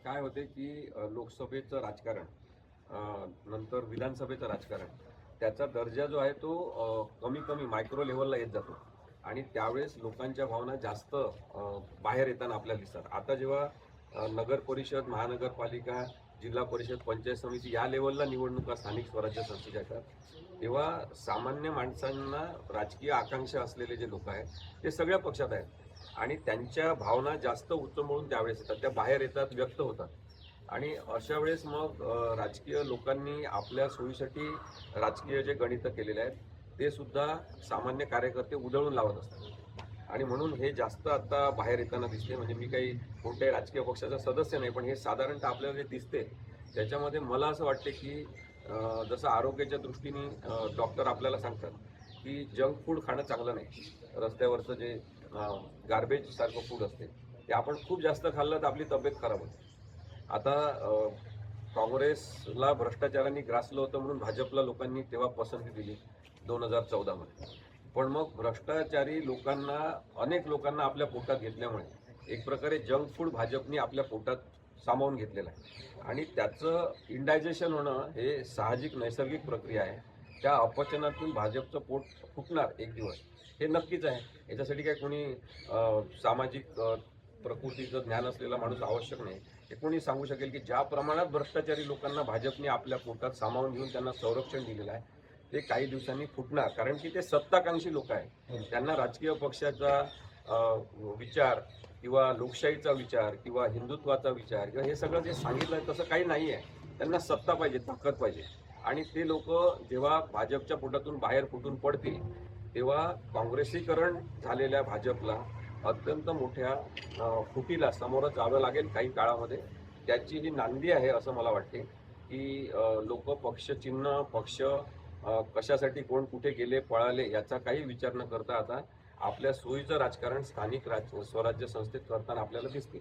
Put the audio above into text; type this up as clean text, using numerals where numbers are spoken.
काय होते की लोकसभेचं राजकारण नंतर विधानसभेचं राजकारण त्याचा दर्जा जो आहे तो कमी कमी मायक्रो लेवलला येत जातो आणि त्यावेळेस लोकांच्या भावना जास्त बाहेर येताना आपल्याला दिसतात. आता जेव्हा नगर परिषद, महानगरपालिका, जिल्हा परिषद, पंचायत समिती या लेवलला निवडणुका स्थानिक स्वराज्य संस्थेच्या येतात, तेव्हा सामान्य माणसांना राजकीय आकांक्षा असलेले जे लोक आहेत ते सगळ्या पक्षात आहेत आणि त्यांच्या भावना जास्त उचंबळून त्यावेळेस येतात, त्या बाहेर येतात, व्यक्त होतात. आणि अशा वेळेस मग राजकीय लोकांनी आपल्या सोयीसाठी राजकीय जे गणितं केलेले आहेत ते सुद्धा सामान्य कार्यकर्ते उधळून लावत असतात आणि म्हणून हे जास्त आता बाहेर येताना दिसते. म्हणजे मी काही कोणत्याही राजकीय पक्षाचा सदस्य नाही, पण हे साधारणतः आपल्याला जे दिसते त्याच्यामध्ये मला असं वाटते की जसं आरोग्याच्या दृष्टीने डॉक्टर आपल्याला सांगतात की जंक फूड खाणं चांगलं नाही. रस्त्यावरचं जे गार्बेज सारखं फूड असते ते आपण खूप जास्त खाल्लं तर आपली तब्येत खराब होते. आता काँग्रेसला भ्रष्टाचाराने ग्रासलं होतं म्हणून भाजपला लोकांनी तेव्हा पसंती दिली 2014मध्ये. पण मग भ्रष्टाचारी लोकांना, अनेक लोकांना आपल्या पोटात घेतल्यामुळे एक प्रकारे जंक फूड भाजपने आपल्या पोटात सामावून घेतलेलं आहे आणि त्याचं इंडायजेशन होणं हे साहजिक नैसर्गिक प्रक्रिया आहे. त्या अपचनातून भाजपचं पोट फुटणार एक दिवस, हे नक्कीच आहे. याच्यासाठी काय कोणी सामाजिक प्रकृतीचं ज्ञान असलेला माणूस आवश्यक नाही. हे कोणी सांगू शकेल की ज्या प्रमाणात भ्रष्टाचारी लोकांना भाजपने आपल्या पोटात सामावून घेऊन त्यांना संरक्षण दिलेलं आहे ते काही दिवसांनी फुटणार. कारण की ते सत्ताकांक्षी लोक आहेत. त्यांना राजकीय पक्षाचा विचार किंवा लोकशाहीचा विचार किंवा हिंदुत्वाचा विचार किंवा हे सगळं जे सांगितलं आहे तसं काही नाही आहे. त्यांना सत्ता पाहिजे, ताकद पाहिजे आणि ते लोक जेव्हा भाजपच्या पोटातून बाहेर फुटून पडतील तेव्हा काँग्रेसीकरण झालेल्या भाजपला अत्यंत मोठ्या फुटीला सामोरं जावं लागेल काही काळामध्ये. त्याची ही नांदी आहे असं मला वाटते की लोक पक्षचिन्ह, पक्ष कशासाठी कोण कुठे गेले, पळाले याचा काही विचार न करता आता आपल्या सोयीचं राजकारण स्थानिक स्वराज्य संस्थेत करताना आपल्याला दिसते.